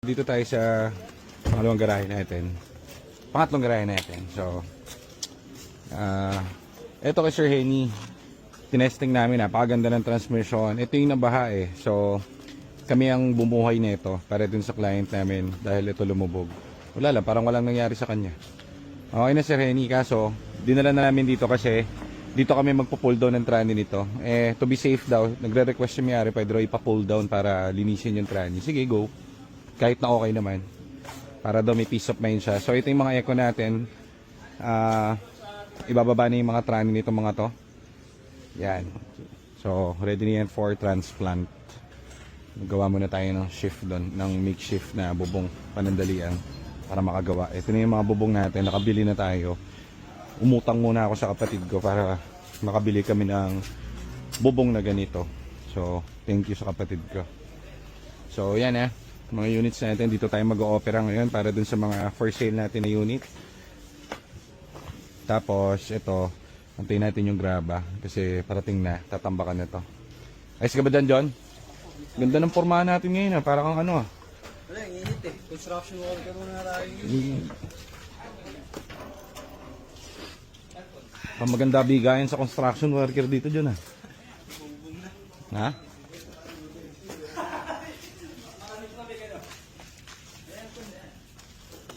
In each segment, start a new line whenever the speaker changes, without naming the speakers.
Dito tayo sa pangalawang garahe natin. Pangatlong garahe natin. So, eto kay Sir Henny. Tinesting namin, napakaganda ng transmission. Ito yung nabaha eh. So, kami ang bumuhay nito para dun sa client namin dahil ito lumubog. Wala lang, parang walang nangyari sa kanya. Okay na Sir Henny, kaso dinala na namin dito kasi dito kami magpo-pull down ng tranny nito. Eh, to be safe daw, nagre-request siya mayari, pwede raw ipa-pull down para linisin yung tranny. Sige, go. Kahit na okay naman. Para daw may peace of mind siya. So, ito yung mga echo natin. Ibababa na yung mga tranny nito mga to. Yan. So, ready na yan for transplant. Gawa muna tayo ng shift doon, ng makeshift na bubong panandalian para makagawa. Ito na yung mga bubong natin. Nakabili na tayo. Umutang muna ako sa kapatid ko para makabili kami ng bubong na ganito. So, thank you sa kapatid ko. So, yan mga units natin. Dito tayo mag-o-opera ngayon para dun sa mga for sale natin na unit. Tapos, ito, antayin natin yung graba kasi parating na, tatambakan na to. Ayos ka ba dyan, John? Ganda ng pormahan natin ngayon para kang ano
Wala, init eh. Construction worker muna tayo.
Maganda bigayan sa construction worker dito, John Ha?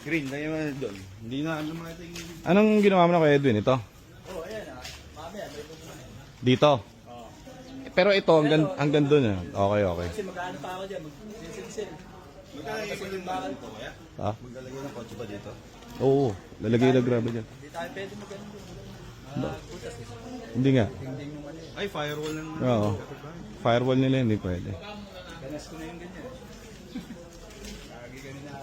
Green, kaya mo doon. Hindi na ano mga ito yung...
Anong ginawa mo na kay Edwin? Ito?
Oo, ayan mamaya, may pupunta.
Dito? Pero ito, hanggang doon Okay, okay.
Kasi magkano pa ako dyan, mag-sinsin. Magkano yung bakal ko, kaya?
Ha?
Maglalagay ng kotse pa dito?
Oo, lalagay na grabe dyan.
Hindi tayo pwede magkano butas eh.
Hindi nga.
Ay, firewall ng...
Oo. Firewall nila hindi pwede.
Ganas ko na yung ganyan.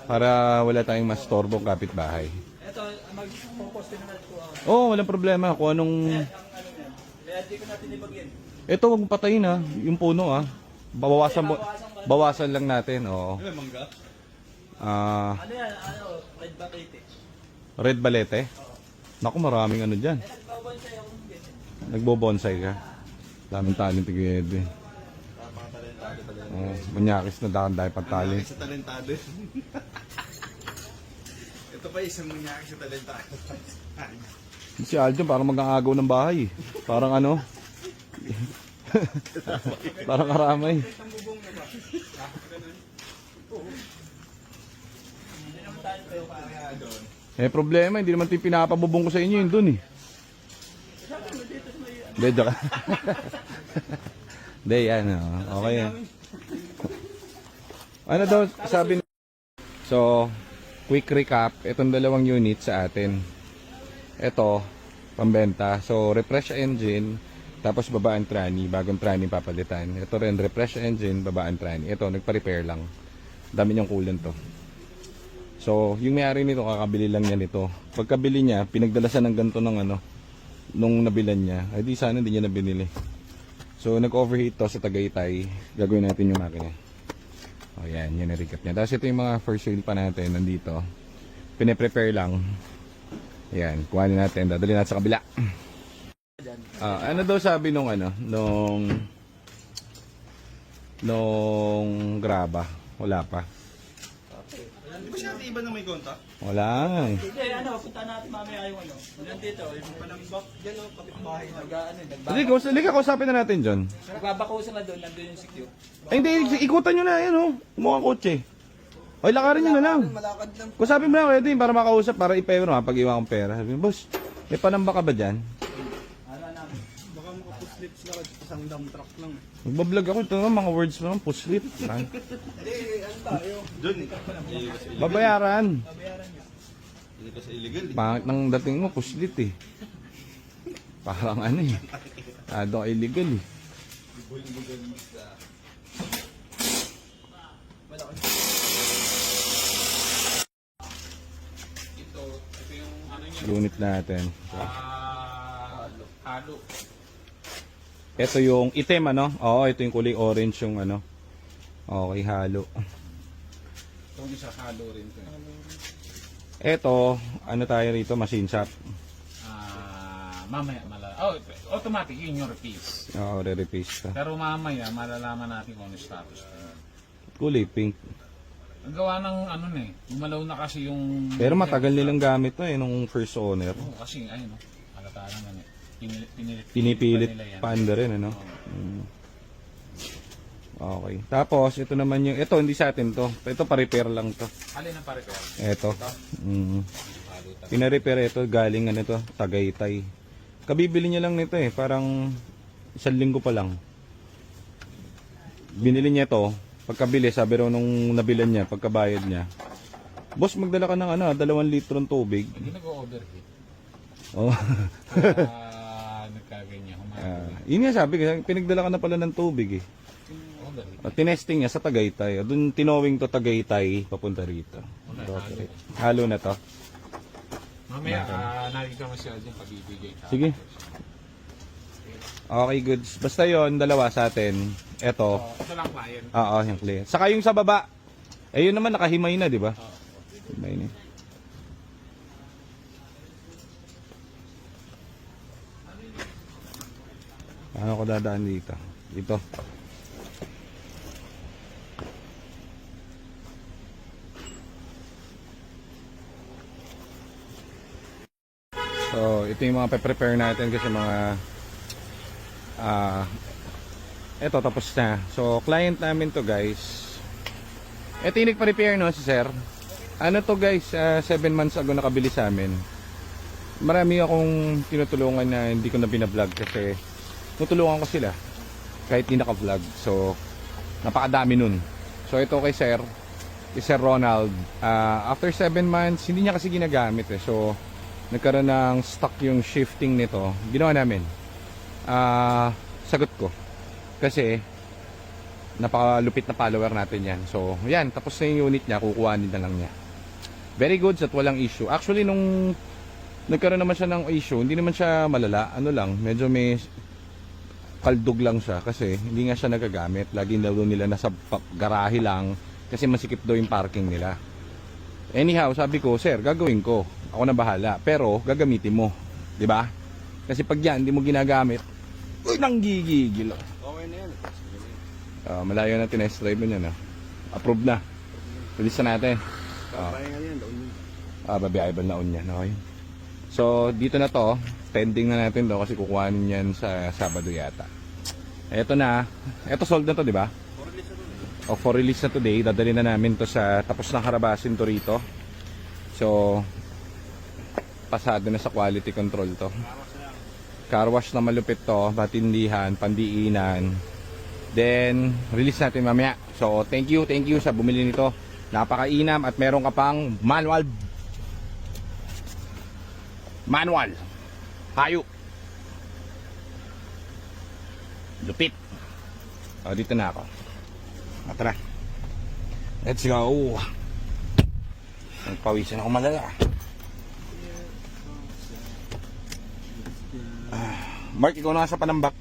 Para wala tayong mastorbong kapitbahay.
Ito, mag-post din naman ko ako.
Oo, walang problema. Kung anong...
Kaya di ko natin ibagyan.
Ito, huwag mo patayin yung puno bawasan lang natin. Oo.
Ano mangga?
Ah,
Ano yan? Red bucket eh.
red balete? Naku, maraming ano dyan.
Nagbabonsay ako ng ganyan.
Nagbo-bonsai ka. Daming talent kay Edwin.
Mga talentado pala.
Oo, manyakis na dahil pagtalent.
Sa talentado. Ito pa isang mangyari sa talentado.
Si Aljon parang mag-aagaw ng bahay. Parang ano? Parang karamay. Eh problema, hindi naman ito yung pinapabubong ko sa inyo yun dun eh. Hindi, joke. Hindi, yan. Okay yan. Ano daw sabi So, quick recap. Itong dalawang unit sa atin. Ito, pambenta. So, refresh engine, tapos babaan tranny, bagong tranny papalitan. Ito rin, refresh engine, babaan tranny. Ito, nagpa-repair lang. Dami niyang coolant to. So, yung may-ari nito, kakabili lang niya nito. Pagkabili niya, pinagdalasan ng ganito ng nung nabilan niya. Ay di sana hindi niya nabinili. So, nag-overheat to sa Tagaytay. Gagawin natin yung makina. O yan, yun na-recap niya. Tapos ito yung mga first sale pa natin nandito. Pine-prepare lang. Ayan, kuhanin natin. Dadali natin sa kabila. Ano daw sabi nung nung graba? Wala pa.
Hindi ba siya iba na may konta?
Wala.
Hindi, punta natin mamaya yung nandito, yung panambak dyan kapitbahay.
Halika, kausapin na natin dyan.
Nagbabakusan na doon, nandun yung secure.
Ay hindi, ikutan nyo na yan Kumuha kotse. Ay, lakarin nyo na lang.
Malakad lang.
Kausapin mo na kayo din para makausap, para ipero pag iwan kong pera. Sabi mo, boss, may panamba ka ba dyan?
Ano namin? Baka makapuslit sila kasi isang dump truck lang.
Magbablog ako, ito nga mga words mo, puslit.
Hindi, ano tayo? Doon
Babayaran.
Babayaran nyo. Hindi kasi illegal
Pangit ng dating mo, puslit eh. Parang ano eh. Ado illegal eh.
Ito yung ano niya.
Unit natin.
Halo.
Ito yung itim Oo, ito yung kulay orange yung Okay, halo.
Itong isa halo rin to.
Ito, tayo rito, machine shop.
Mamaya automatic in your piece.
Oo, re-repaste ka.
Pero mamaya malalaman natin kung ano status.
Kulay pink.
Ang gawa ng ano na eh, gumalaw na kasi yung...
Pero matagal nilang gamit to eh, nung first owner.
Oo, kasi ayun no, halata naman eh.
Pinipilit
pa nila yan.
paanda rin, ano? Mm. Okay. Tapos, ito naman yung... Ito, hindi sa atin to. Ito, pa-repair lang to.
Alin ang pa-repair?
Ito. Pina-repair ito, galing ano to, Tagaytay. Kabibili niya lang nito eh, parang 1 linggo pa lang. Binili niya to, pagkabili, sabi raw nung nabilan niya, pagkabayad niya, boss, magdala ka ng 2 litro ng tubig.
Hindi nag-overheat.
Oh.
Nagkaganyan.
Yun nga sabi, pinagdala ka na pala ng tubig eh.
Overheat.
At tinesting niya sa Tagaytay. Doon tinowing to Tagaytay, papunta rito. Okay. Halo na to.
Mamaya, nakikita mo siya dyan pag-ibigay ka.
Sige. Okay, goods. Basta yon, dalawa sa atin. Ito.
Ito lang client.
Oo, yung clear. Saka yung sa baba. Eh, yun naman nakahimay na, di ba? Himay na. Paano ko dadaan dito? Dito. So, ito yung mga pe-prepare natin kasi mga eto tapos na. So, client namin to guys. Ito yung nagpa-repair no, si sir. Ano to guys, 7 months ago nakabili sa amin. Marami akong tinutulungan na hindi ko na binablog kasi tutulungan ko sila kahit hindi naka-vlog. So, napakadami nun. So, ito kay sir, si Sir Ronald. After 7 months, hindi niya kasi ginagamit eh. So, nagkaroon ng stock yung shifting nito. Ginawa namin. Sagot ko. Kasi, napakalupit na follower natin yan. So, yan. Tapos na yung unit niya, kukuhanin na lang niya. Very good at walang issue. Actually, nung nagkaroon naman siya ng issue, hindi naman siya malala. Ano lang, medyo may kaldog lang siya kasi hindi nga siya nagagamit. Lagi daw nila nasa garahe lang kasi masikip daw yung parking nila. Anyhow, sabi ko, sir, gagawin ko. Ako na bahala. Pero, gagamitin mo. 'Di ba? Kasi pag yan, hindi mo ginagamit, uy, nanggigigil.
Okay na yan.
Malayo na tinest drive mo niya, no? Approve na. Release na natin.
Babae nga yan.
Babiable na on yan. Okay? So, dito na to. Pending na natin to kasi kukuhanin yan sa Sabado yata. Eto na. Eto sold na to, di ba? For release na today. Dadali na namin to sa tapos ng harabasin to rito. So, pasado na sa quality control to. Car wash na malupit to. Batindihan, pandiinan. Then, release natin mamaya. So, thank you sa bumili nito. Napakainam at meron ka pang manual. Hayo. Lupit. Dito na ako. Tara. Let's go. Nagpawisan ako malala. Mark, ikaw na sa panambak.